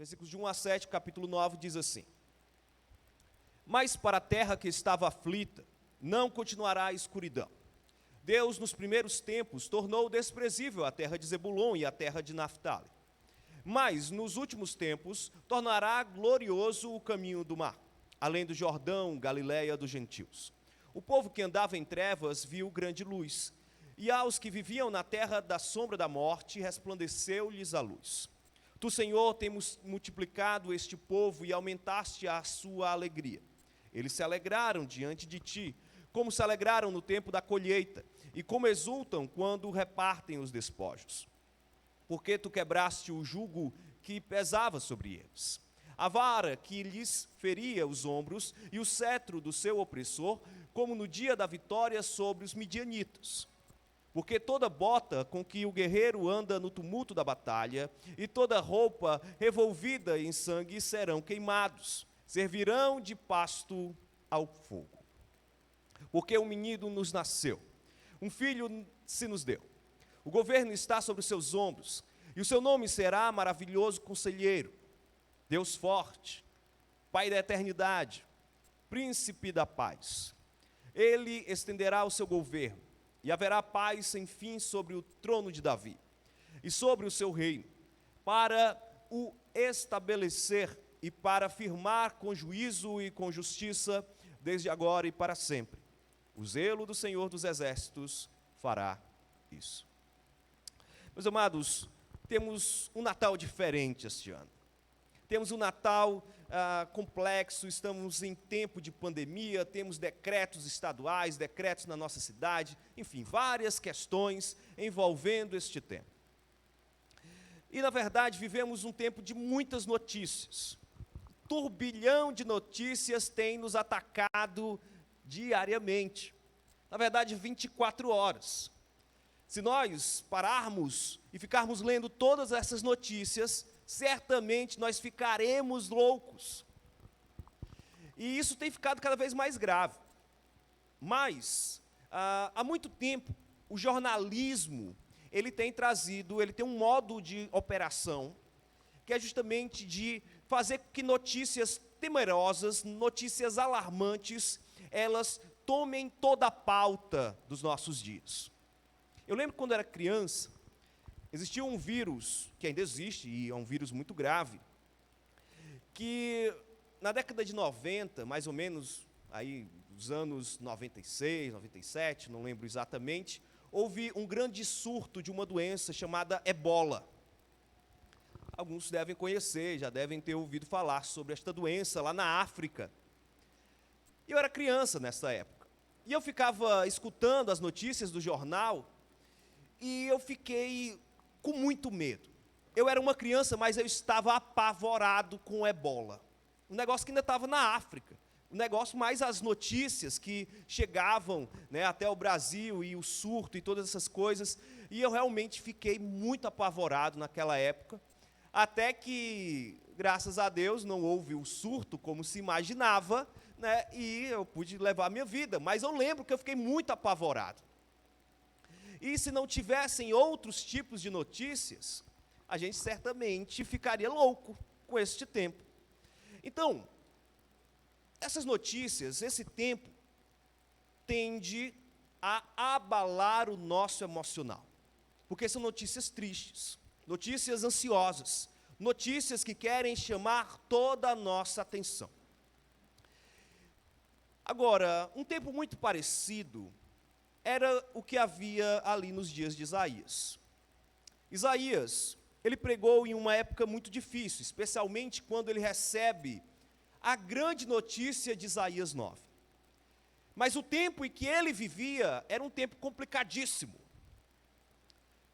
versículos de 1 a 7, capítulo 9, diz assim: Mas para a terra que estava aflita, não continuará a escuridão. Deus, nos primeiros tempos, tornou desprezível a terra de Zebulon e a terra de Naftali. Mas, nos últimos tempos, tornará glorioso o caminho do mar, além do Jordão, Galiléia dos gentios. O povo que andava em trevas viu grande luz, e aos que viviam na terra da sombra da morte, resplandeceu-lhes a luz. Tu, Senhor, tens multiplicado este povo e aumentaste a sua alegria. Eles se alegraram diante de ti, como se alegraram no tempo da colheita, e como exultam quando repartem os despojos. Porque tu quebraste o jugo que pesava sobre eles, a vara que lhes feria os ombros e o cetro do seu opressor, como no dia da vitória sobre os midianitas. Porque toda bota com que o guerreiro anda no tumulto da batalha e toda roupa revolvida em sangue serão queimados, servirão de pasto ao fogo. Porque um menino nos nasceu, um filho se nos deu. O governo está sobre os seus ombros, e o seu nome será Maravilhoso Conselheiro, Deus Forte, Pai da Eternidade, Príncipe da Paz. Ele estenderá o seu governo, e haverá paz sem fim sobre o trono de Davi, e sobre o seu reino, para o estabelecer e para firmar com juízo e com justiça, desde agora e para sempre. O zelo do Senhor dos Exércitos fará isso. Meus amados, temos um Natal diferente este ano. Temos um Natal complexo, estamos em tempo de pandemia, temos decretos estaduais, decretos na nossa cidade, enfim, várias questões envolvendo este tempo. E, na verdade, vivemos um tempo de muitas notícias. Turbilhão de notícias tem nos atacado diariamente. Na verdade, 24 horas. Se nós pararmos e ficarmos lendo todas essas notícias, certamente nós ficaremos loucos. E isso tem ficado cada vez mais grave. Mas, há muito tempo, o jornalismo, ele tem um modo de operação, que é justamente de fazer com que notícias temerosas, notícias alarmantes, elas tomem toda a pauta dos nossos dias. Eu lembro quando era criança, existia um vírus, que ainda existe, e é um vírus muito grave, que na década de 90, mais ou menos, aí, nos anos 96, 97, não lembro exatamente, houve um grande surto de uma doença chamada ebola. Alguns devem conhecer, já devem ter ouvido falar sobre esta doença lá na África. Eu era criança nessa época, e eu ficava escutando as notícias do jornal, e eu fiquei com muito medo. Eu era uma criança, mas eu estava apavorado com ebola. Um negócio que ainda estava na África. Um negócio mais as notícias que chegavam, né, até o Brasil e o surto e todas essas coisas. E eu realmente fiquei muito apavorado naquela época. Até que, graças a Deus, não houve o surto como se imaginava, né, e eu pude levar a minha vida. Mas eu lembro que eu fiquei muito apavorado. E se não tivessem outros tipos de notícias, a gente certamente ficaria louco com este tempo. Então, essas notícias, esse tempo, tende a abalar o nosso emocional. Porque são notícias tristes, notícias ansiosas, notícias que querem chamar toda a nossa atenção. Agora, um tempo muito parecido era o que havia ali nos dias de Isaías. Isaías, ele pregou em uma época muito difícil, especialmente quando ele recebe a grande notícia de Isaías 9. Mas o tempo em que ele vivia era um tempo complicadíssimo.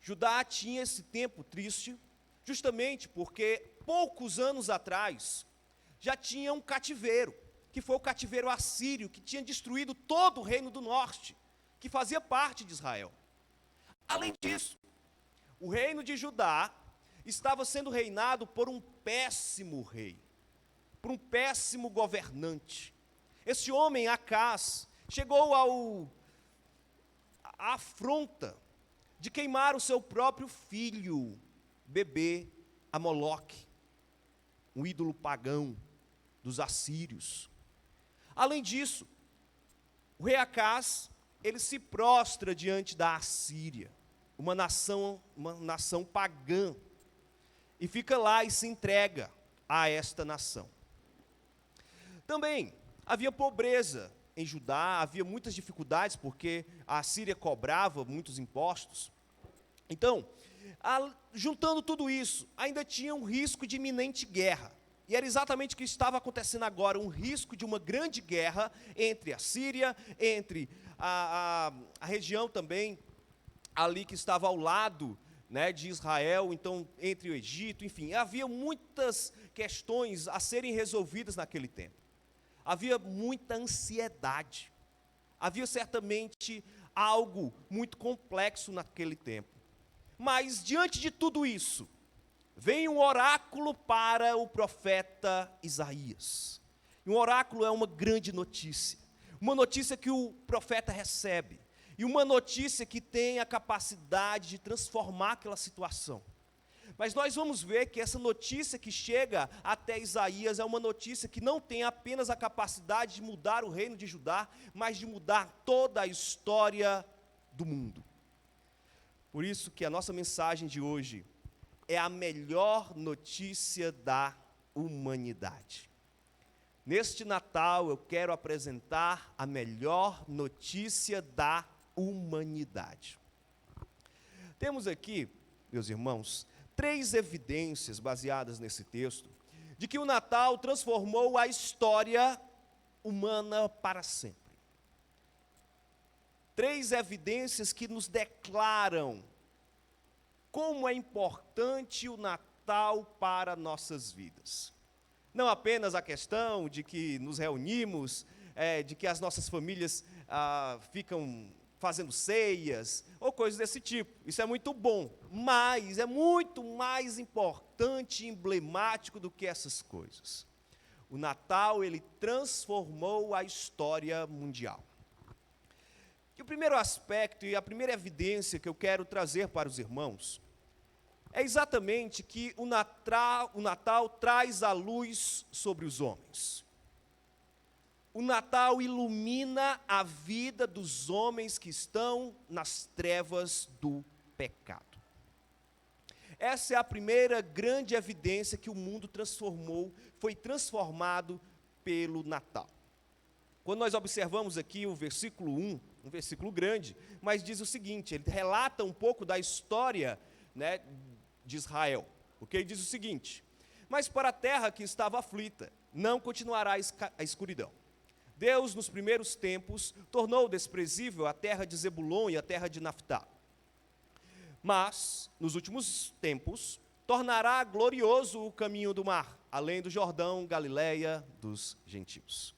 Judá tinha esse tempo triste, justamente porque poucos anos atrás já tinha um cativeiro, que foi o cativeiro assírio, que tinha destruído todo o reino do norte, que fazia parte de Israel. Além disso, o reino de Judá estava sendo reinado por um péssimo rei, por um péssimo governante. Esse homem, Acás, chegou à afronta de queimar o seu próprio filho, bebê, a Moloque. um ídolo pagão dos assírios. Além disso, o rei Acaz, ele se prostra diante da Assíria, uma nação pagã, e fica lá e se entrega a esta nação. Também havia pobreza em Judá, havia muitas dificuldades, porque a Assíria cobrava muitos impostos. Então, juntando tudo isso, ainda tinha um risco de iminente guerra. E era exatamente o que estava acontecendo agora, um risco de uma grande guerra entre a Síria, entre a região também, ali que estava ao lado, né, de Israel, então entre o Egito, enfim, havia muitas questões a serem resolvidas naquele tempo. Havia muita ansiedade, havia certamente algo muito complexo naquele tempo. Mas diante de tudo isso, vem um oráculo para o profeta Isaías. E um oráculo é uma grande notícia, uma notícia que o profeta recebe, e uma notícia que tem a capacidade de transformar aquela situação. Mas nós vamos ver que essa notícia que chega até Isaías é uma notícia que não tem apenas a capacidade de mudar o reino de Judá, mas de mudar toda a história do mundo. Por isso que a nossa mensagem de hoje é a melhor notícia da humanidade. Neste Natal eu quero apresentar a melhor notícia da humanidade. Temos aqui, meus irmãos, 3 evidências baseadas nesse texto, de que o Natal transformou a história humana para sempre. 3 evidências que nos declaram como é importante o Natal para nossas vidas. Não apenas a questão de que nos reunimos, de que as nossas famílias ficam fazendo ceias, ou coisas desse tipo. Isso é muito bom, mas é muito mais importante e emblemático do que essas coisas. O Natal, ele transformou a história mundial. E o primeiro aspecto e a primeira evidência que eu quero trazer para os irmãos é exatamente que o Natal traz a luz sobre os homens. O Natal ilumina a vida dos homens que estão nas trevas do pecado. Essa é a primeira grande evidência que o mundo foi transformado pelo Natal. Quando nós observamos aqui o versículo 1, um versículo grande, mas diz o seguinte, ele relata um pouco da história, né, de Israel. Porque ele diz o seguinte: mas para a terra que estava aflita, não continuará a escuridão. Deus, nos primeiros tempos, tornou desprezível a terra de Zebulon e a terra de Naftali. Mas, nos últimos tempos, tornará glorioso o caminho do mar, além do Jordão, Galileia dos gentios.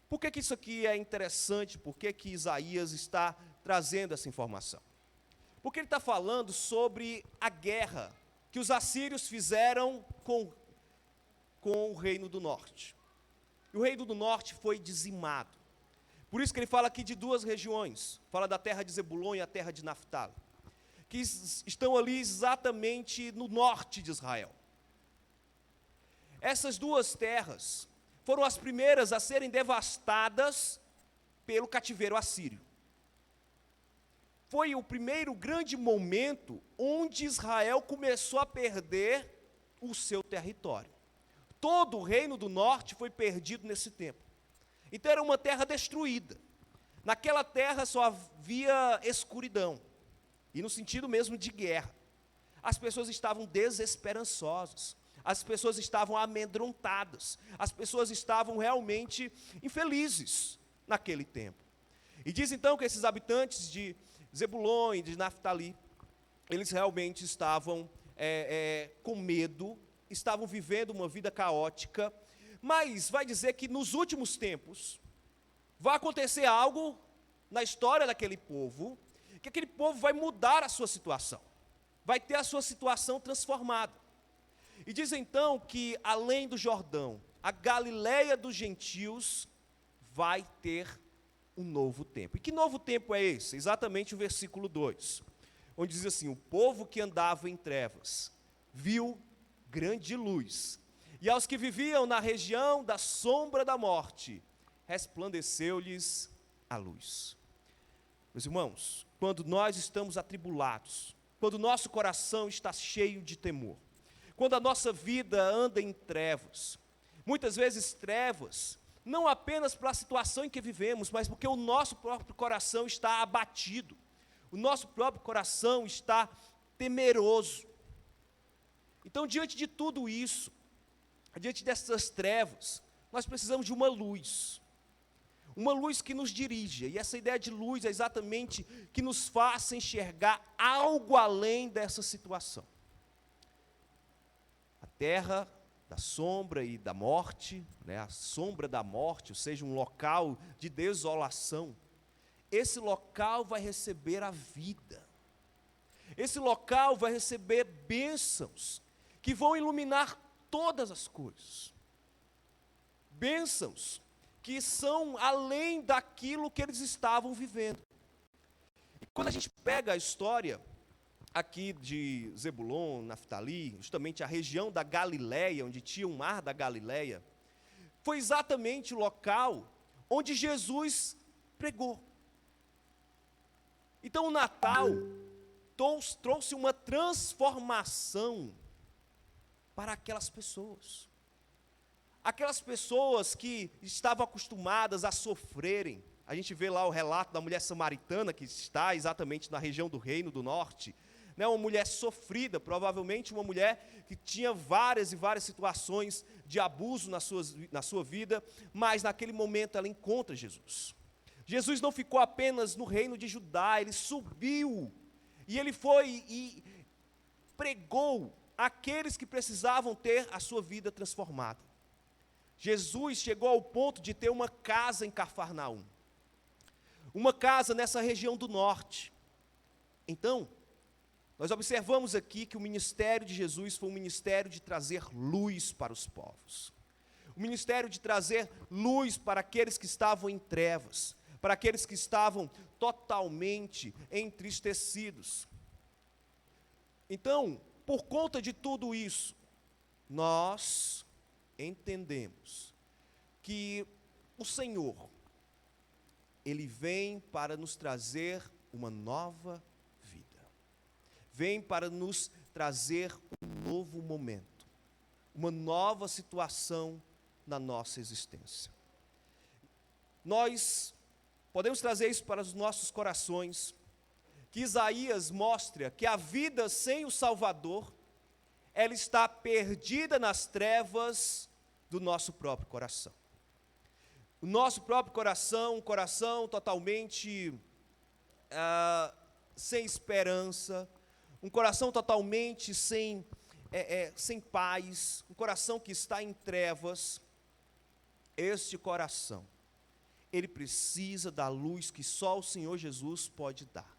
Por que isso aqui é interessante? Por que Isaías está trazendo essa informação? Porque ele está falando sobre a guerra que os assírios fizeram com o reino do norte. E o reino do norte foi dizimado. Por isso que ele fala aqui de 2 regiões. Fala da terra de Zebulon e a terra de Naftali, que estão ali exatamente no norte de Israel. Essas 2 terras foram as primeiras a serem devastadas pelo cativeiro assírio. Foi o primeiro grande momento onde Israel começou a perder o seu território. Todo o reino do norte foi perdido nesse tempo. Então era uma terra destruída. Naquela terra só havia escuridão. E no sentido mesmo de guerra. As pessoas estavam desesperançosas. As pessoas estavam amedrontadas. As pessoas estavam realmente infelizes naquele tempo. E diz então que esses habitantes de Zebulon e de Naftali, eles realmente estavam com medo, estavam vivendo uma vida caótica, mas vai dizer que nos últimos tempos vai acontecer algo na história daquele povo, que aquele povo vai mudar a sua situação, vai ter a sua situação transformada. E diz então que além do Jordão, a Galileia dos gentios vai ter um novo tempo. E que novo tempo é esse? Exatamente o versículo 2, onde diz assim: o povo que andava em trevas viu grande luz, E aos que viviam na região da sombra da morte, resplandeceu-lhes a luz. Meus irmãos, quando nós estamos atribulados, quando o nosso coração está cheio de temor, quando a nossa vida anda em trevas, muitas vezes trevas, não apenas pela situação em que vivemos, mas porque o nosso próprio coração está abatido, o nosso próprio coração está temeroso. Então, diante de tudo isso, diante dessas trevas, nós precisamos de uma luz que nos dirija, e essa ideia de luz é exatamente que nos faça enxergar algo além dessa situação. A terra da sombra e da morte, a sombra da morte, ou seja, um local de desolação, esse local vai receber a vida, esse local vai receber bênçãos, que vão iluminar todas as coisas, bênçãos que são além daquilo que eles estavam vivendo. E quando a gente pega a história aqui de Zebulon, Naftali, justamente a região da Galileia, onde tinha o mar da Galileia, foi exatamente o local onde Jesus pregou. Então o Natal trouxe uma transformação para aquelas pessoas. Aquelas pessoas que estavam acostumadas a sofrerem. A gente vê lá o relato da mulher samaritana, que está exatamente na região do Reino do Norte, uma mulher sofrida, provavelmente uma mulher que tinha várias e várias situações de abuso na sua vida, mas naquele momento ela encontra Jesus. Jesus não ficou apenas no reino de Judá, ele subiu, e ele foi e pregou àqueles que precisavam ter a sua vida transformada. Jesus chegou ao ponto de ter uma casa em Cafarnaum, uma casa nessa região do norte. Então, nós observamos aqui que o ministério de Jesus foi um ministério de trazer luz para os povos, o ministério de trazer luz para aqueles que estavam em trevas, para aqueles que estavam totalmente entristecidos. Então, por conta de tudo isso, nós entendemos que o Senhor, Ele vem para nos trazer uma nova vida, vem para nos trazer um novo momento, uma nova situação na nossa existência. Nós podemos trazer isso para os nossos corações, que Isaías mostra que a vida sem o Salvador, ela está perdida nas trevas do nosso próprio coração. O nosso próprio coração, um coração totalmente sem esperança, um coração totalmente sem paz, um coração que está em trevas. Este coração, ele precisa da luz que só o Senhor Jesus pode dar.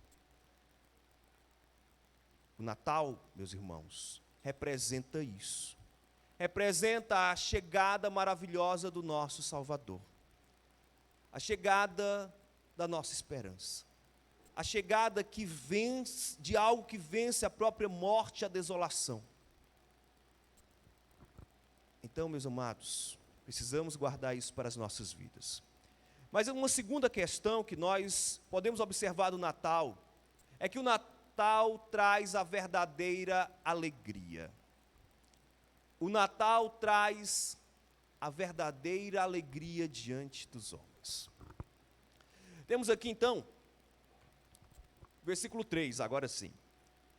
O Natal, meus irmãos, representa isso. Representa a chegada maravilhosa do nosso Salvador. A chegada da nossa esperança. A chegada que vence, de algo que vence a própria morte e a desolação. Então, meus amados, precisamos guardar isso para as nossas vidas. Mas uma segunda questão que nós podemos observar do Natal, é que o Natal traz a verdadeira alegria. O Natal traz a verdadeira alegria diante dos homens. Temos aqui então, versículo 3, agora sim,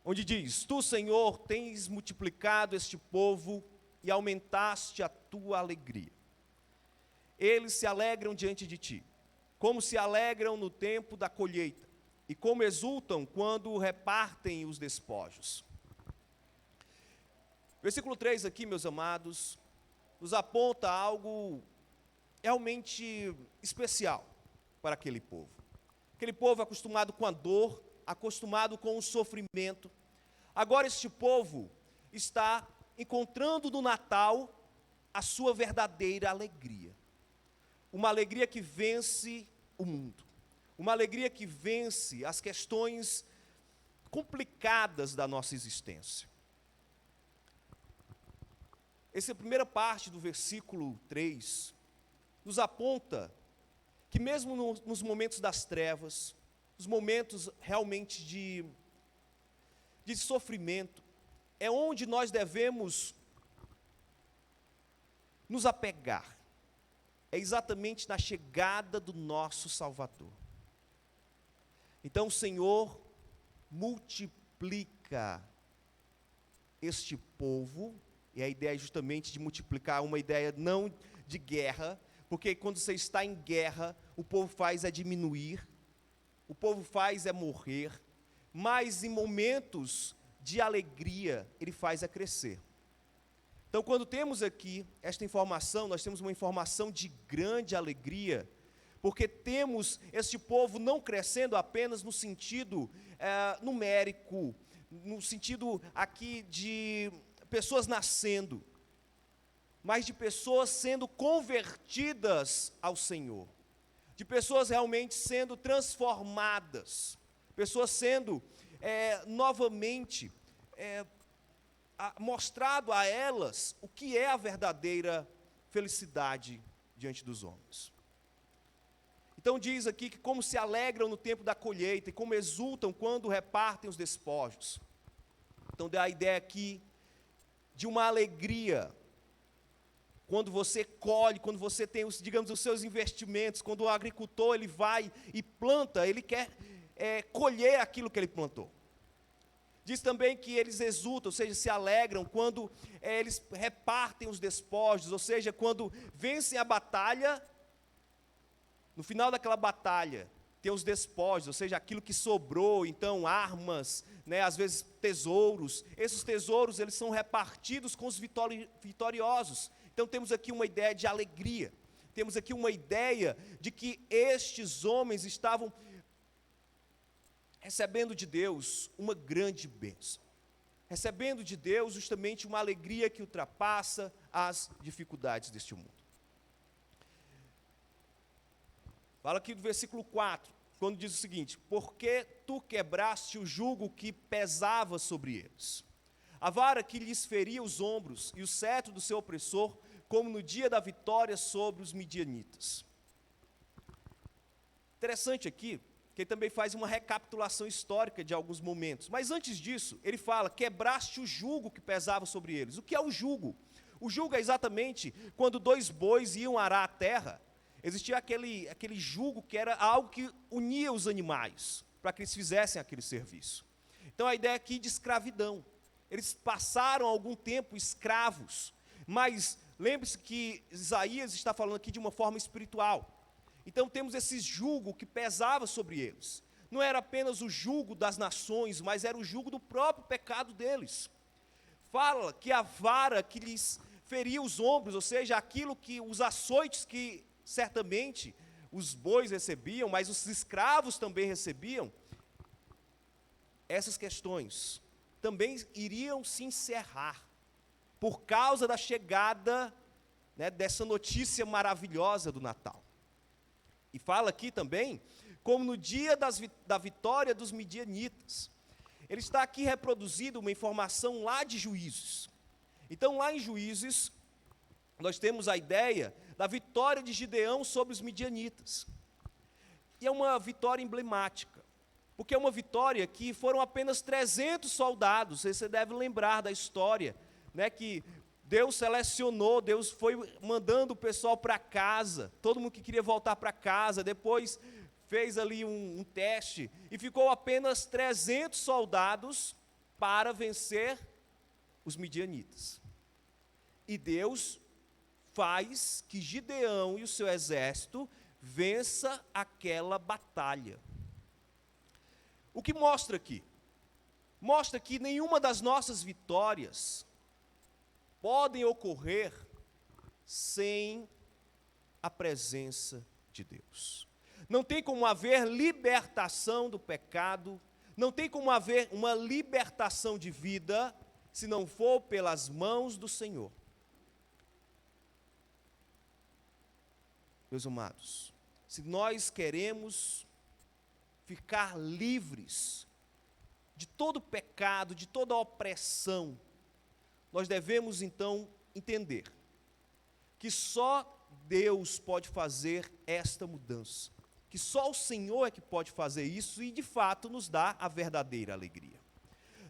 onde diz: Tu, Senhor, tens multiplicado este povo e aumentaste a tua alegria. Eles se alegram diante de ti, como se alegram no tempo da colheita, e como exultam quando repartem os despojos. Versículo 3 aqui, meus amados, nos aponta algo realmente especial para aquele povo. Aquele povo acostumado com a dor, acostumado com o sofrimento. Agora este povo está encontrando no Natal a sua verdadeira alegria. Uma alegria que vence o mundo. Uma alegria que vence as questões complicadas da nossa existência. essa primeira parte do versículo 3 nos aponta que mesmo nos momentos das trevas, nos momentos realmente de sofrimento, é onde nós devemos nos apegar. É exatamente na chegada do nosso Salvador. Então o Senhor multiplica este povo, e a ideia é justamente de multiplicar, uma ideia não de guerra, porque quando você está em guerra, o povo faz é diminuir, o povo faz é morrer, mas em momentos de alegria, ele faz é crescer. Então, quando temos aqui esta informação, nós temos uma informação de grande alegria, porque temos este povo não crescendo apenas no sentido numérico, no sentido aqui de pessoas nascendo, mas de pessoas sendo convertidas ao Senhor, de pessoas realmente sendo transformadas, pessoas sendo novamente mostrado a elas o que é a verdadeira felicidade diante dos homens. Então diz aqui que como se alegram no tempo da colheita e como exultam quando repartem os despojos. Então dá a ideia aqui de uma alegria quando você colhe, quando você tem os seus investimentos, quando o agricultor ele vai e planta, ele quer colher aquilo que ele plantou. Diz também que eles exultam, ou seja, se alegram quando eles repartem os despojos, ou seja, quando vencem a batalha, no final daquela batalha, tem os despojos, ou seja, aquilo que sobrou, então armas, às vezes tesouros. Esses tesouros eles são repartidos com os vitoriosos. Então temos aqui uma ideia de alegria, temos aqui uma ideia de que estes homens estavam recebendo de Deus uma grande bênção, recebendo de Deus justamente uma alegria que ultrapassa as dificuldades deste mundo. Fala aqui do versículo 4, quando diz o seguinte: porque tu quebraste o jugo que pesava sobre eles, a vara que lhes feria os ombros e o cetro do seu opressor, como no dia da vitória sobre os midianitas. Interessante aqui, que ele também faz uma recapitulação histórica de alguns momentos. Mas antes disso, ele fala, quebraste o jugo que pesava sobre eles. O que é o jugo? O jugo é exatamente quando dois bois iam arar a terra, existia aquele jugo que era algo que unia os animais, para que eles fizessem aquele serviço. Então a ideia aqui de escravidão. Eles passaram algum tempo escravos, mas lembre-se que Isaías está falando aqui de uma forma espiritual. Então temos esse jugo que pesava sobre eles. Não era apenas o jugo das nações, mas era o jugo do próprio pecado deles. Fala que a vara que lhes feria os ombros, ou seja, aquilo que os açoites que certamente os bois recebiam, mas os escravos também recebiam, essas questões também iriam se encerrar por causa da chegada dessa notícia maravilhosa do Natal. E fala aqui também, como no dia da vitória dos midianitas. Ele está aqui reproduzindo uma informação lá de Juízes. Então, lá em Juízes, nós temos a ideia da vitória de Gideão sobre os midianitas. E é uma vitória emblemática, porque é uma vitória que foram apenas 300 soldados. Você deve lembrar da história, que Deus selecionou, Deus foi mandando o pessoal para casa, todo mundo que queria voltar para casa, depois fez ali um teste, e ficou apenas 300 soldados para vencer os midianitas. E Deus faz que Gideão e o seu exército vença aquela batalha. O que mostra aqui? Mostra que nenhuma das nossas vitórias podem ocorrer sem a presença de Deus. Não tem como haver libertação do pecado, não tem como haver uma libertação de vida, se não for pelas mãos do Senhor. Meus amados, se nós queremos ficar livres de todo pecado, de toda opressão, nós devemos então entender que só Deus pode fazer esta mudança, que só o Senhor é que pode fazer isso e de fato nos dá a verdadeira alegria.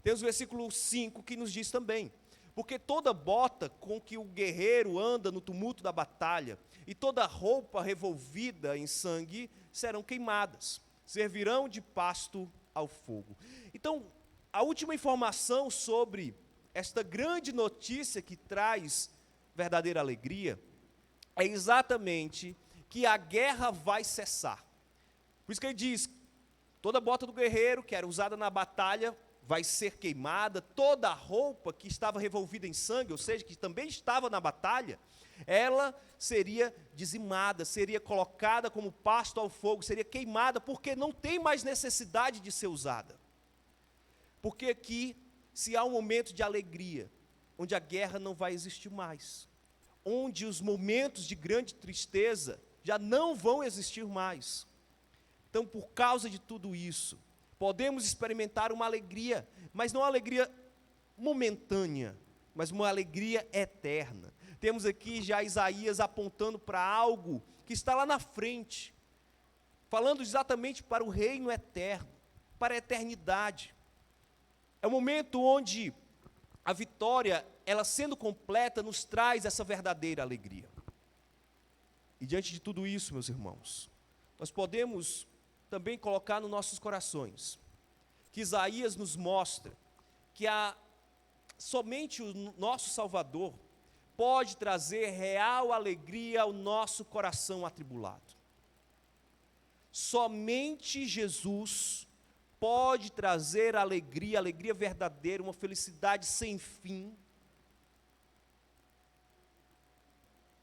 Temos o versículo 5 que nos diz também: porque toda bota com que o guerreiro anda no tumulto da batalha e toda roupa revolvida em sangue serão queimadas, servirão de pasto ao fogo. Então, a última informação sobre esta grande notícia que traz verdadeira alegria é exatamente que a guerra vai cessar. Por isso que ele diz: toda bota do guerreiro que era usada na batalha vai ser queimada, toda a roupa que estava revolvida em sangue, ou seja, que também estava na batalha, ela seria dizimada, seria colocada como pasto ao fogo, seria queimada, porque não tem mais necessidade de ser usada. Porque aqui, se há um momento de alegria, onde a guerra não vai existir mais, onde os momentos de grande tristeza já não vão existir mais. Então, por causa de tudo isso, podemos experimentar uma alegria, mas não uma alegria momentânea, mas uma alegria eterna. Temos aqui já Isaías apontando para algo que está lá na frente, falando exatamente para o reino eterno, para a eternidade. É o momento onde a vitória, ela sendo completa, nos traz essa verdadeira alegria. E diante de tudo isso, meus irmãos, nós podemos também colocar nos nossos corações que Isaías nos mostra que somente o nosso Salvador pode trazer real alegria ao nosso coração atribulado. Somente Jesus pode trazer alegria verdadeira, uma felicidade sem fim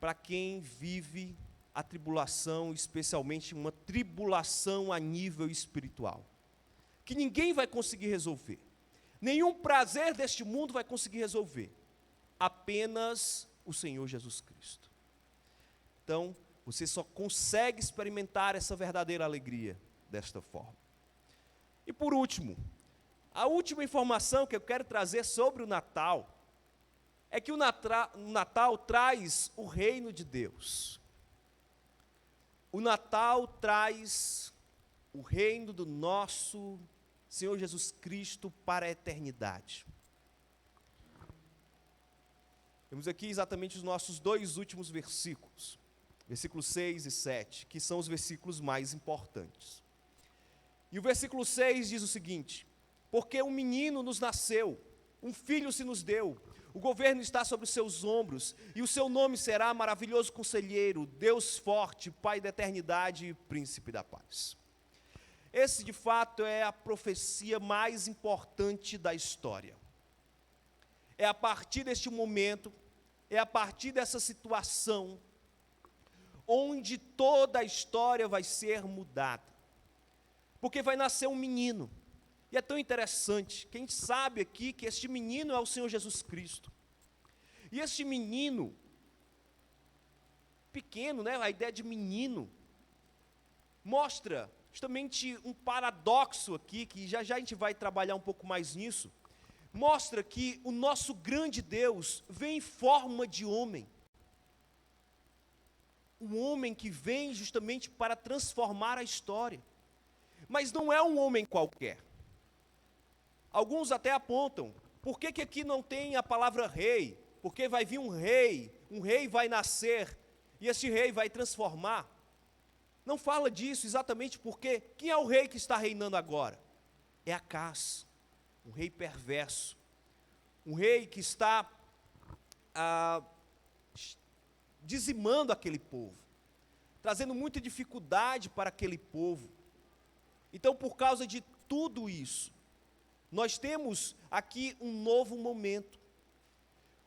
para quem vive a tribulação, especialmente uma tribulação a nível espiritual, que ninguém vai conseguir resolver, nenhum prazer deste mundo vai conseguir resolver, apenas o Senhor Jesus Cristo. Então, você só consegue experimentar essa verdadeira alegria desta forma. E por último, a última informação que eu quero trazer sobre o Natal, é que o Natal traz o reino de Deus. O Natal traz o reino do nosso Senhor Jesus Cristo para a eternidade. Temos aqui exatamente os nossos dois últimos versículos, versículos 6 e 7, que são os versículos mais importantes. E o versículo 6 diz o seguinte: porque um menino nos nasceu, um filho se nos deu, o governo está sobre os seus ombros, e o seu nome será Maravilhoso Conselheiro, Deus Forte, Pai da Eternidade e Príncipe da Paz. Esse, de fato, é a profecia mais importante da história. É a partir deste momento, é a partir dessa situação, onde toda a história vai ser mudada. Porque vai nascer um menino. E é tão interessante, que a gente sabe aqui que este menino é o Senhor Jesus Cristo. E este menino, pequeno, né, a ideia de menino, mostra justamente um paradoxo aqui, que já já a gente vai trabalhar um pouco mais nisso, mostra que o nosso grande Deus vem em forma de homem. Um homem que vem justamente para transformar a história. Mas não é um homem qualquer. Alguns até apontam, por que aqui não tem a palavra rei? Porque vai vir um rei vai nascer, e esse rei vai transformar. Não fala disso exatamente porque quem é o rei que está reinando agora? É Acaz, um rei perverso, um rei que está dizimando aquele povo, trazendo muita dificuldade para aquele povo. Então, por causa de tudo isso, nós temos aqui um novo momento.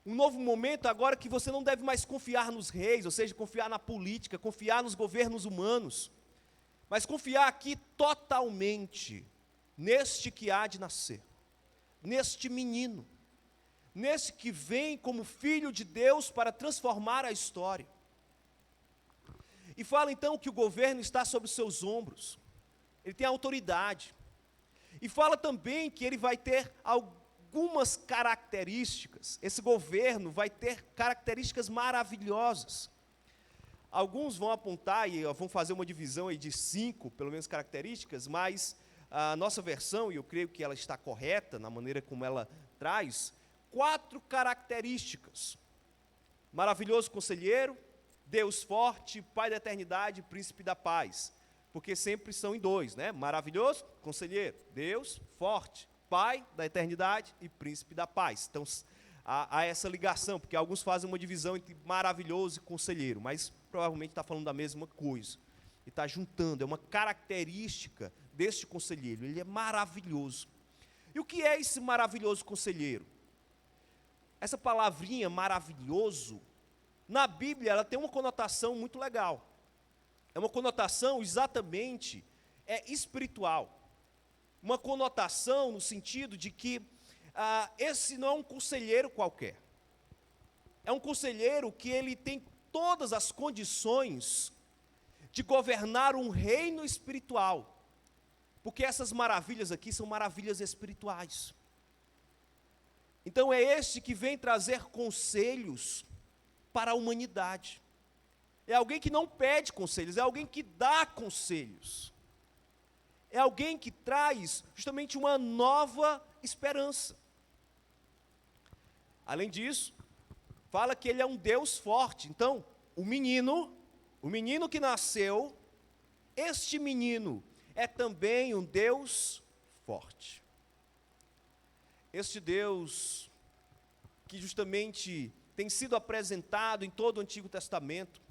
Um novo momento agora que você não deve mais confiar nos reis, ou seja, confiar na política, confiar nos governos humanos, mas confiar aqui totalmente neste que há de nascer, neste menino, nesse que vem como filho de Deus para transformar a história. E fala então que o governo está sobre os seus ombros, ele tem autoridade. E fala também que ele vai ter algumas características. Esse governo vai ter características maravilhosas. Alguns vão apontar e vão fazer uma divisão aí de 5, pelo menos, características, mas a nossa versão, e eu creio que ela está correta na maneira como ela traz, 4 características: maravilhoso conselheiro, Deus forte, Pai da eternidade, príncipe da paz. Porque sempre são em 2, né? Maravilhoso conselheiro, Deus forte, Pai da eternidade e príncipe da paz. Então, há essa ligação, porque alguns fazem uma divisão entre maravilhoso e conselheiro, mas provavelmente está falando da mesma coisa. E está juntando, é uma característica deste conselheiro, ele é maravilhoso. E o que é esse maravilhoso conselheiro? Essa palavrinha maravilhoso, na Bíblia, ela tem uma conotação muito legal. É uma conotação exatamente espiritual. Uma conotação no sentido de que esse não é um conselheiro qualquer. É um conselheiro que ele tem todas as condições de governar um reino espiritual. Porque essas maravilhas aqui são maravilhas espirituais. Então é este que vem trazer conselhos para a humanidade. É alguém que não pede conselhos, é alguém que dá conselhos. É alguém que traz justamente uma nova esperança. Além disso, fala que ele é um Deus forte. Então, o menino que nasceu, este menino é também um Deus forte. Este Deus que justamente tem sido apresentado em todo o Antigo Testamento,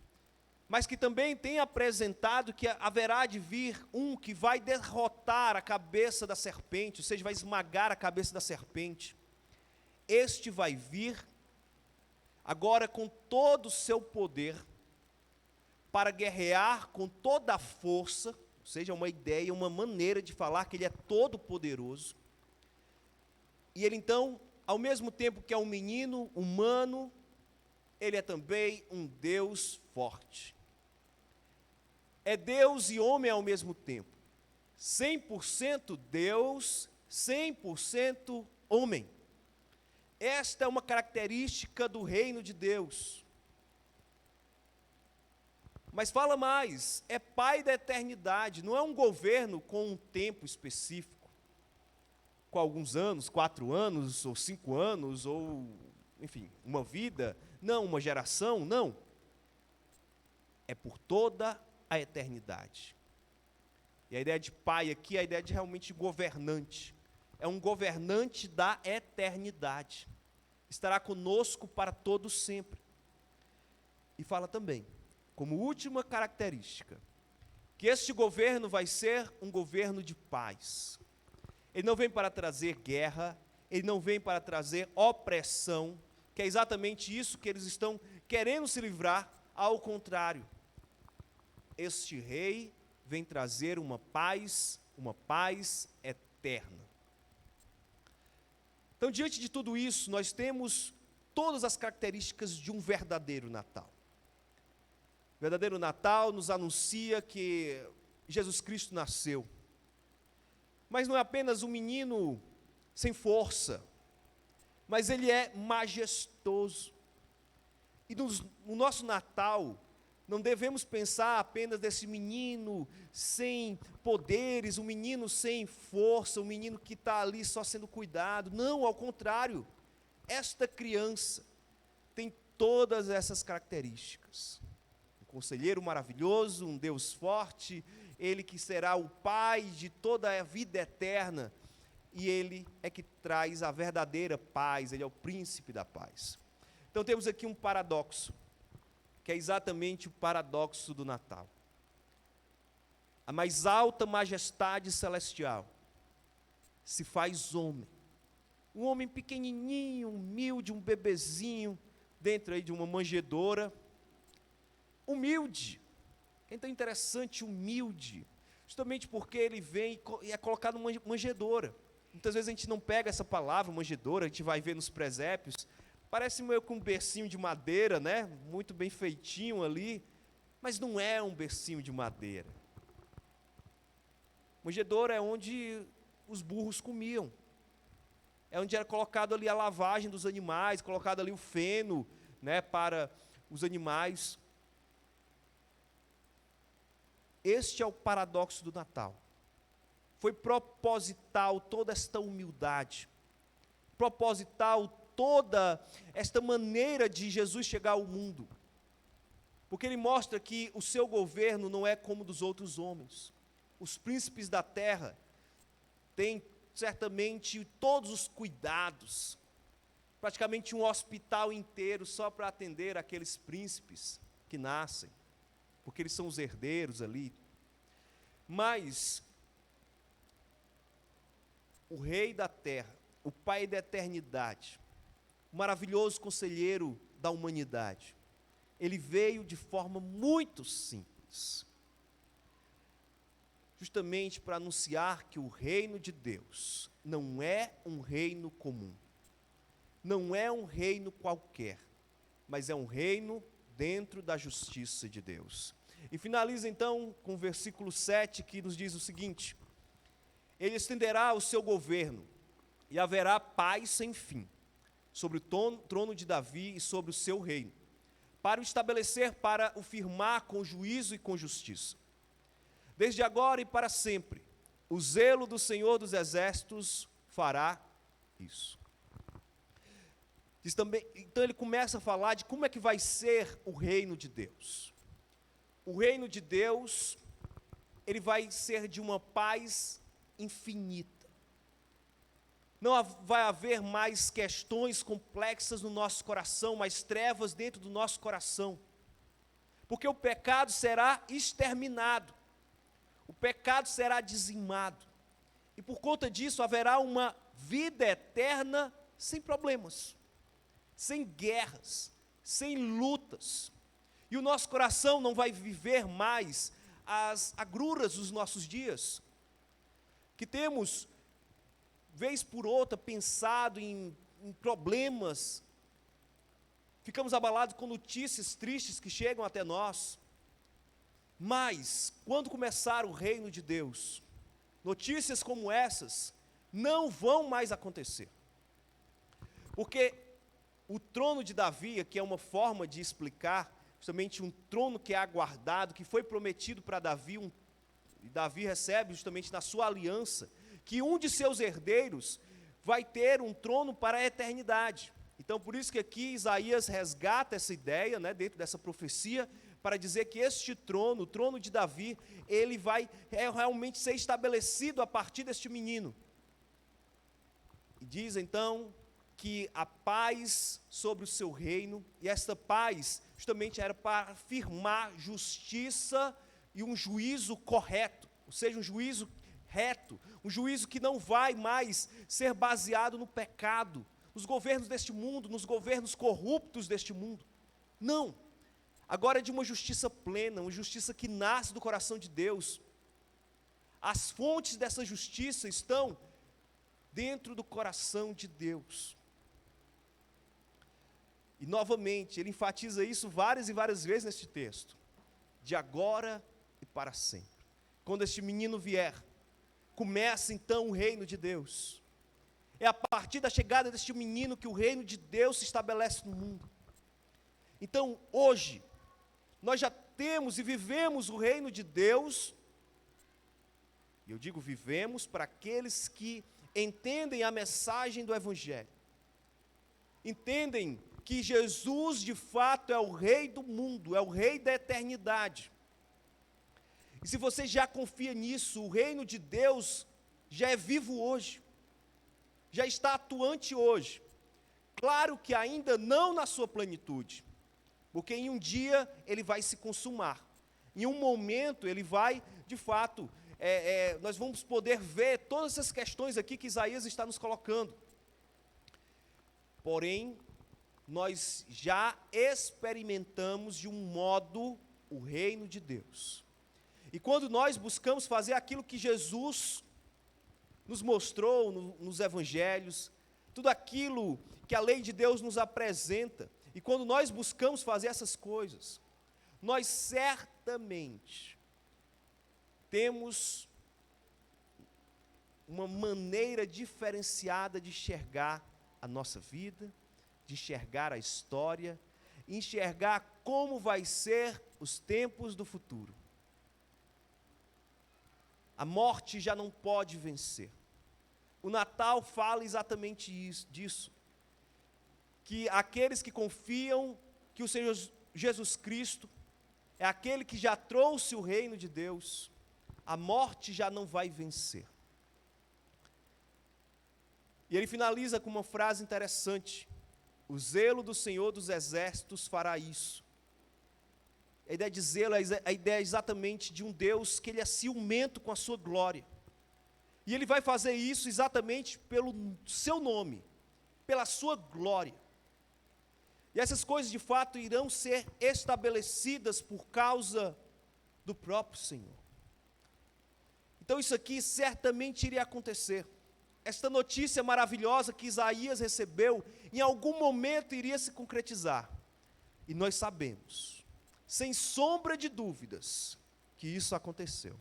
mas que também tem apresentado que haverá de vir um que vai derrotar a cabeça da serpente, ou seja, vai esmagar a cabeça da serpente. Este vai vir, agora com todo o seu poder, para guerrear com toda a força, ou seja, uma ideia, uma maneira de falar que ele é todo poderoso. E ele então, ao mesmo tempo que é um menino humano, ele é também um Deus forte. É Deus e homem ao mesmo tempo. 100% Deus, 100% homem. Esta é uma característica do reino de Deus. Mas fala mais, é Pai da eternidade, não é um governo com um tempo específico, com alguns anos, 4 anos, ou 5 anos, ou, enfim, uma vida, não, uma geração, não. É por toda a eternidade. E a ideia de pai aqui é a ideia de realmente governante. É um governante da eternidade. Estará conosco para todo sempre. E fala também, como última característica, que este governo vai ser um governo de paz. Ele não vem para trazer guerra, ele não vem para trazer opressão, que é exatamente isso que eles estão querendo se livrar, ao contrário. Este rei vem trazer uma paz eterna. Então, diante de tudo isso, nós temos todas as características de um verdadeiro Natal. O verdadeiro Natal nos anuncia que Jesus Cristo nasceu. Mas não é apenas um menino sem força, mas ele é majestoso. E no nosso Natal, não devemos pensar apenas desse menino sem poderes, um menino sem força, um menino que está ali só sendo cuidado. Não, ao contrário, esta criança tem todas essas características. Um conselheiro maravilhoso, um Deus forte, ele que será o Pai de toda a vida eterna, e ele é que traz a verdadeira paz, ele é o príncipe da paz. Então temos aqui um paradoxo, que é exatamente o paradoxo do Natal. A mais alta majestade celestial se faz homem. Um homem pequenininho, humilde, um bebezinho, dentro aí de uma manjedoura. Humilde. É tão interessante, humilde. Justamente porque ele vem e é colocado numa manjedoura. Muitas vezes a gente não pega essa palavra, manjedoura, a gente vai ver nos presépios. Parece meio que um bercinho de madeira, né? Muito bem feitinho ali, mas não é um bercinho de madeira. Manjedoura é onde os burros comiam. é onde era colocado ali a lavagem dos animais, colocado ali o feno, né, para os animais. Este é o paradoxo do Natal. Foi proposital toda esta humildade, proposital toda esta maneira de Jesus chegar ao mundo, porque ele mostra que o seu governo não é como dos outros homens. Os príncipes da terra têm certamente todos os cuidados, praticamente um hospital inteiro só para atender aqueles príncipes que nascem, porque eles são os herdeiros ali. Mas o Rei da terra, o Pai da eternidade, o maravilhoso conselheiro da humanidade, ele veio de forma muito simples, justamente para anunciar que o reino de Deus não é um reino comum, não é um reino qualquer, mas é um reino dentro da justiça de Deus. E finaliza então com o versículo 7, que nos diz o seguinte: ele estenderá o seu governo, e haverá paz sem fim, sobre o trono de Davi e sobre o seu reino, para o estabelecer, para o firmar com juízo e com justiça. Desde agora e para sempre, o zelo do Senhor dos Exércitos fará isso. Diz também, então ele começa a falar de como é que vai ser o reino de Deus. O reino de Deus, ele vai ser de uma paz infinita. Não vai haver mais questões complexas no nosso coração, mais trevas dentro do nosso coração, porque o pecado será exterminado, o pecado será dizimado, e por conta disso haverá uma vida eterna sem problemas, sem guerras, sem lutas, e o nosso coração não vai viver mais as agruras dos nossos dias, que temos, vez por outra, pensado em problemas, ficamos abalados com notícias tristes que chegam até nós, mas, quando começar o reino de Deus, notícias como essas não vão mais acontecer, porque o trono de Davi, que é uma forma de explicar, justamente um trono que é aguardado, que foi prometido para Davi, e Davi recebe justamente na sua aliança, que um de seus herdeiros vai ter um trono para a eternidade. Então, por isso que aqui Isaías resgata essa ideia, né, dentro dessa profecia, para dizer que este trono, o trono de Davi, ele vai realmente ser estabelecido a partir deste menino. E diz então que a paz sobre o seu reino, e esta paz justamente era para afirmar justiça e um juízo correto, ou seja, um juízo reto, um juízo que não vai mais ser baseado no pecado, nos governos deste mundo, nos governos corruptos deste mundo. Não, agora é de uma justiça plena, uma justiça que nasce do coração de Deus. As fontes dessa justiça estão dentro do coração de Deus. E novamente, ele enfatiza isso várias e várias vezes neste texto, de agora e para sempre. Quando este menino vier, começa então o reino de Deus. É a partir da chegada deste menino que o reino de Deus se estabelece no mundo. Então, hoje, nós já temos e vivemos o reino de Deus, e eu digo vivemos para aqueles que entendem a mensagem do Evangelho, entendem que Jesus de fato é o Rei do mundo, é o Rei da eternidade. E se você já confia nisso, o reino de Deus já é vivo hoje, já está atuante hoje. Claro que ainda não na sua plenitude, porque em um dia ele vai se consumar, em um momento ele vai, de fato, nós vamos poder ver todas essas questões aqui que Isaías está nos colocando. Porém, nós já experimentamos de um modo o reino de Deus. E quando nós buscamos fazer aquilo que Jesus nos mostrou nos evangelhos, tudo aquilo que a lei de Deus nos apresenta, e quando nós buscamos fazer essas coisas, nós certamente temos uma maneira diferenciada de enxergar a nossa vida, de enxergar a história, enxergar como vai ser os tempos do futuro. A morte já não pode vencer. O Natal fala exatamente disso, que aqueles que confiam que o Senhor Jesus Cristo é aquele que já trouxe o reino de Deus, a morte já não vai vencer. E ele finaliza com uma frase interessante: o zelo do Senhor dos Exércitos fará isso. A ideia de zelo é a ideia exatamente de um Deus que ele é ciumento com a sua glória. E ele vai fazer isso exatamente pelo seu nome, pela sua glória. E essas coisas de fato irão ser estabelecidas por causa do próprio Senhor. Então isso aqui certamente iria acontecer. Esta notícia maravilhosa que Isaías recebeu, em algum momento iria se concretizar. E nós sabemos, sem sombra de dúvidas, que isso aconteceu.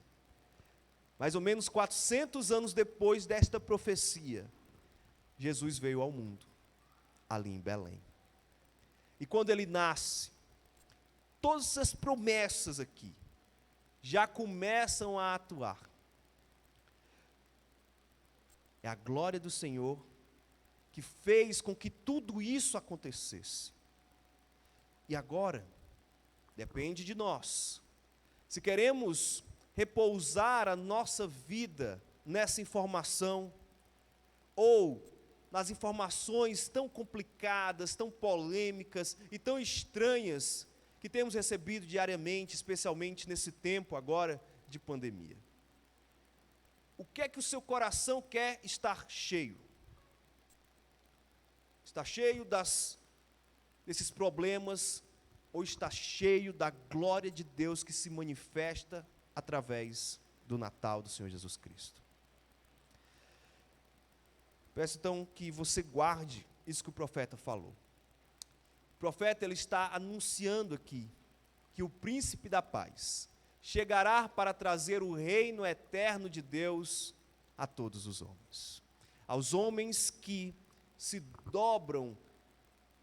Mais ou menos 400 anos depois desta profecia, Jesus veio ao mundo, ali em Belém. E quando ele nasce, todas essas promessas aqui já começam a atuar. É a glória do Senhor que fez com que tudo isso acontecesse. E agora, depende de nós. Se queremos repousar a nossa vida nessa informação, ou nas informações tão complicadas, tão polêmicas e tão estranhas que temos recebido diariamente, especialmente nesse tempo agora de pandemia. O que é que o seu coração quer estar cheio? Está cheio desses problemas, ou está cheio da glória de Deus que se manifesta através do Natal do Senhor Jesus Cristo? Peço então que você guarde isso que o profeta falou. O profeta ele está anunciando aqui que o príncipe da paz chegará para trazer o reino eterno de Deus a todos os homens. Aos homens que se dobram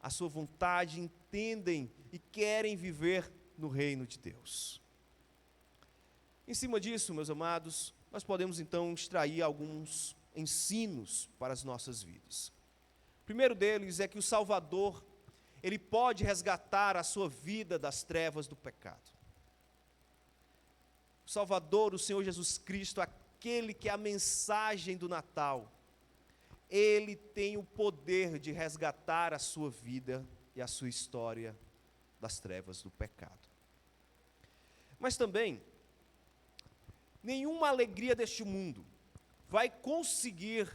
à sua vontade, entendem e querem viver no reino de Deus. Em cima disso, meus amados, nós podemos então extrair alguns ensinos para as nossas vidas. O primeiro deles é que o Salvador, ele pode resgatar a sua vida das trevas do pecado. O Salvador, o Senhor Jesus Cristo, aquele que é a mensagem do Natal, ele tem o poder de resgatar a sua vida e a sua história das trevas do pecado. Mas também, nenhuma alegria deste mundo vai conseguir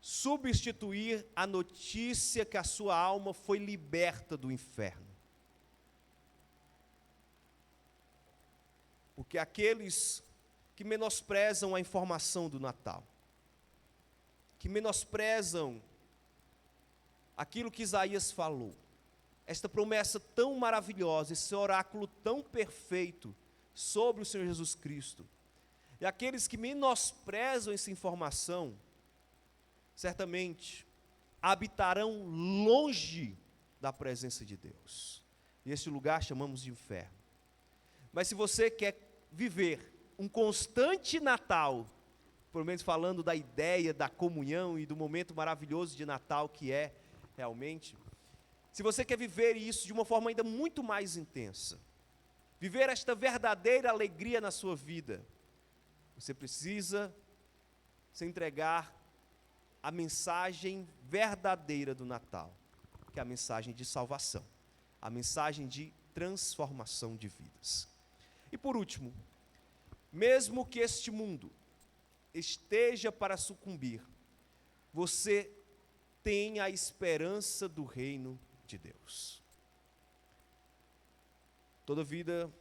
substituir a notícia que a sua alma foi liberta do inferno. Porque aqueles que menosprezam a informação do Natal, que menosprezam aquilo que Isaías falou, esta promessa tão maravilhosa, esse oráculo tão perfeito sobre o Senhor Jesus Cristo, e aqueles que menosprezam essa informação, certamente habitarão longe da presença de Deus. E esse lugar chamamos de inferno. Mas se você quer viver um constante Natal, pelo menos falando da ideia da comunhão e do momento maravilhoso de Natal que é realmente, se você quer viver isso de uma forma ainda muito mais intensa, viver esta verdadeira alegria na sua vida, você precisa se entregar à mensagem verdadeira do Natal, que é a mensagem de salvação, a mensagem de transformação de vidas. E por último, mesmo que este mundo esteja para sucumbir, você tem a esperança do reino de Deus. Toda vida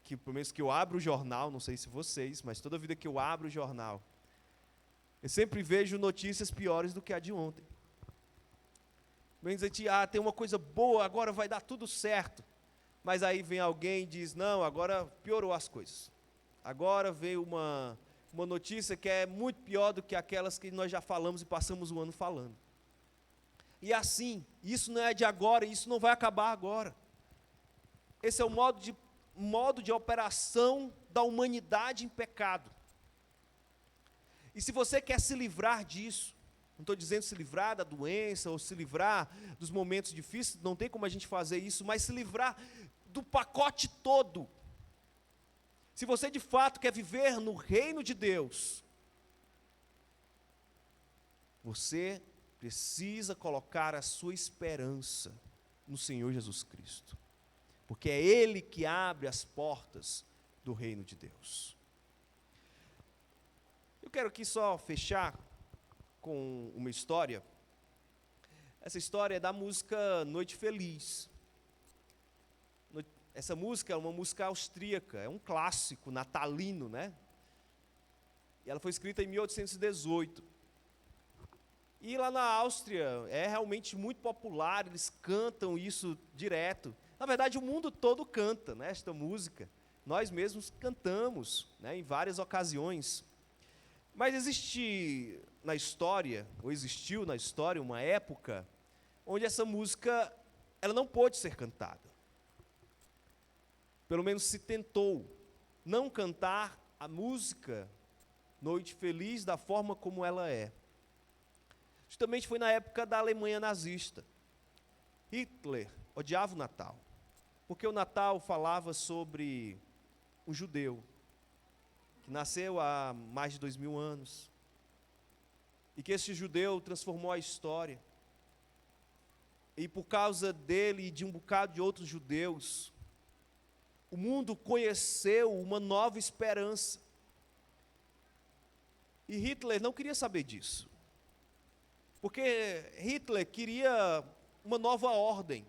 que, pelo menos que eu abro o jornal, não sei se vocês, mas toda vida que eu abro o jornal, eu sempre vejo notícias piores do que a de ontem. Vem dizer, tem uma coisa boa, agora vai dar tudo certo. Mas aí vem alguém e diz, não, agora piorou as coisas. Agora veio uma uma notícia que é muito pior do que aquelas que nós já falamos e passamos o ano falando. E assim, isso não é de agora, isso não vai acabar agora. Esse é o modo de operação da humanidade em pecado. E se você quer se livrar disso, não estou dizendo se livrar da doença, ou se livrar dos momentos difíceis, não tem como a gente fazer isso, mas se livrar do pacote todo. Se você de fato quer viver no reino de Deus, você precisa colocar a sua esperança no Senhor Jesus Cristo, porque é Ele que abre as portas do reino de Deus. Eu quero aqui só fechar com uma história. Essa história é da música Noite Feliz. Essa música é uma música austríaca, é um clássico natalino, né? E ela foi escrita em 1818. E lá na Áustria é realmente muito popular, eles cantam isso direto. Na verdade, o mundo todo canta, né, esta música. Nós mesmos cantamos, né, em várias ocasiões. Mas existiu na história uma época onde essa música ela não pôde ser cantada. Pelo menos se tentou não cantar a música Noite Feliz da forma como ela é. Justamente foi na época da Alemanha nazista. Hitler odiava o Natal, porque o Natal falava sobre um judeu que nasceu há mais de 2000 anos, e que esse judeu transformou a história, e por causa dele e de um bocado de outros judeus, o mundo conheceu uma nova esperança. E Hitler não queria saber disso, porque Hitler queria uma nova ordem,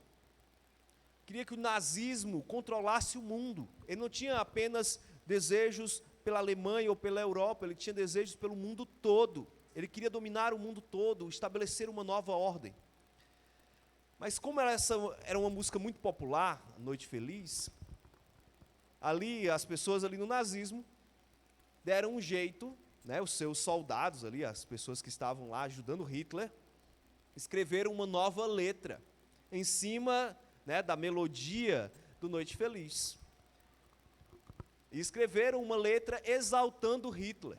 queria que o nazismo controlasse o mundo. Ele não tinha apenas desejos pela Alemanha ou pela Europa, ele tinha desejos pelo mundo todo. Ele queria dominar o mundo todo, estabelecer uma nova ordem. Mas como essa era uma música muito popular, Noite Feliz, ali as pessoas ali no nazismo deram um jeito, né, os seus soldados ali, as pessoas que estavam lá ajudando Hitler, escreveram uma nova letra em cima, né, da melodia do Noite Feliz. E escreveram uma letra exaltando Hitler,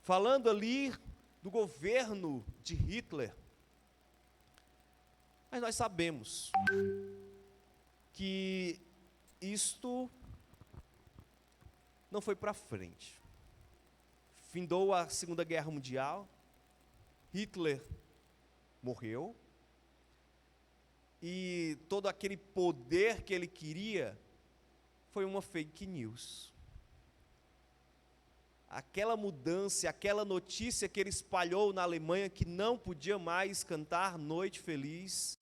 falando ali do governo de Hitler. Mas nós sabemos que isto não foi para frente. Findou a Segunda Guerra Mundial, Hitler morreu, e todo aquele poder que ele queria foi uma fake news. Aquela mudança, aquela notícia que ele espalhou na Alemanha que não podia mais cantar Noite Feliz,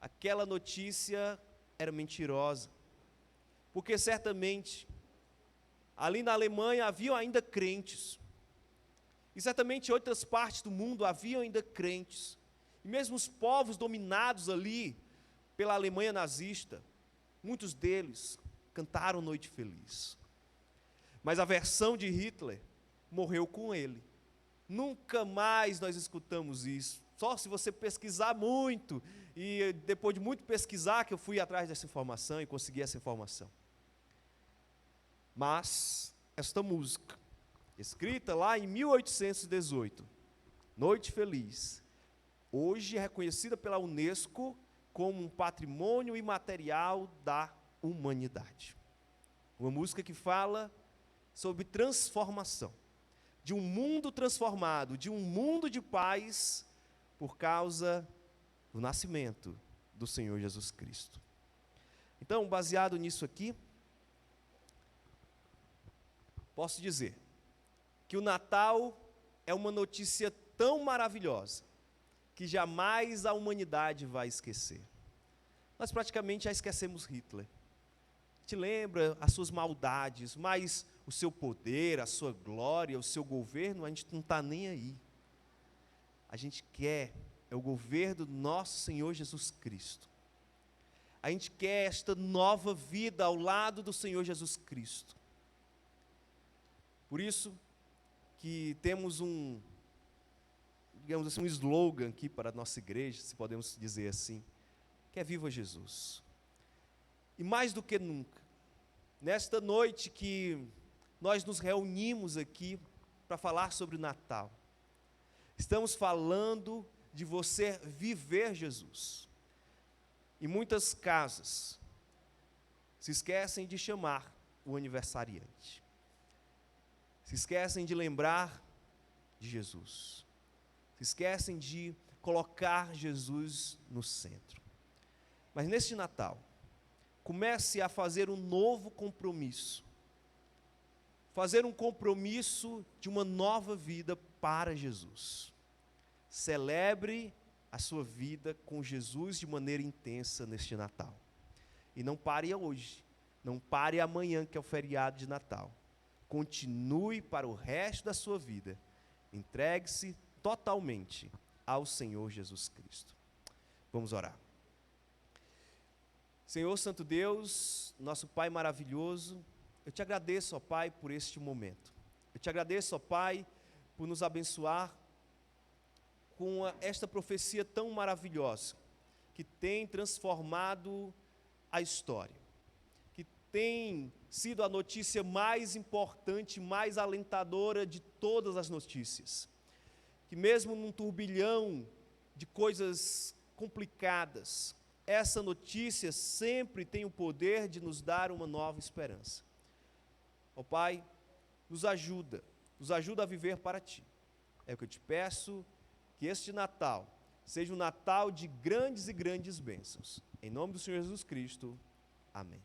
aquela notícia era mentirosa, porque certamente ali na Alemanha haviam ainda crentes, e certamente em outras partes do mundo haviam ainda crentes, e mesmo os povos dominados ali pela Alemanha nazista, muitos deles cantaram Noite Feliz. Mas a versão de Hitler morreu com ele. Nunca mais nós escutamos isso. Só se você pesquisar muito, e depois de muito pesquisar que eu fui atrás dessa informação e consegui essa informação. Mas esta música, escrita lá em 1818, Noite Feliz, hoje é reconhecida pela Unesco como um patrimônio imaterial da humanidade. Uma música que fala sobre transformação, de um mundo transformado, de um mundo de paz, por causa do nascimento do Senhor Jesus Cristo. Então, baseado nisso aqui, posso dizer que o Natal é uma notícia tão maravilhosa que jamais a humanidade vai esquecer. Nós praticamente já esquecemos Hitler. A gente lembra as suas maldades, mas o seu poder, a sua glória, o seu governo, a gente não está nem aí. A gente quer é o governo do nosso Senhor Jesus Cristo. A gente quer esta nova vida ao lado do Senhor Jesus Cristo. Por isso que temos digamos assim, um slogan aqui para a nossa igreja, se podemos dizer assim, que é Viva Jesus. E mais do que nunca, nesta noite que nós nos reunimos aqui para falar sobre o Natal, estamos falando de você viver Jesus. E muitas casas se esquecem de chamar o aniversariante. Se esquecem de lembrar de Jesus. Se esquecem de colocar Jesus no centro. Mas neste Natal, comece a fazer um novo compromisso. Fazer um compromisso de uma nova vida para Jesus. Celebre a sua vida com Jesus de maneira intensa neste Natal. E não pare hoje, não pare amanhã, que é o feriado de Natal. Continue para o resto da sua vida. Entregue-se totalmente ao Senhor Jesus Cristo. Vamos orar. Senhor Santo Deus, nosso Pai maravilhoso, eu te agradeço, ó Pai, por este momento. Eu te agradeço, ó Pai, por nos abençoar com esta profecia tão maravilhosa, que tem transformado a história, que tem sido a notícia mais importante, mais alentadora de todas as notícias, que mesmo num turbilhão de coisas complicadas, essa notícia sempre tem o poder de nos dar uma nova esperança. Ó Pai, nos ajuda a viver para Ti. É o que eu te peço, que este Natal seja um Natal de grandes e grandes bênçãos. Em nome do Senhor Jesus Cristo, amém.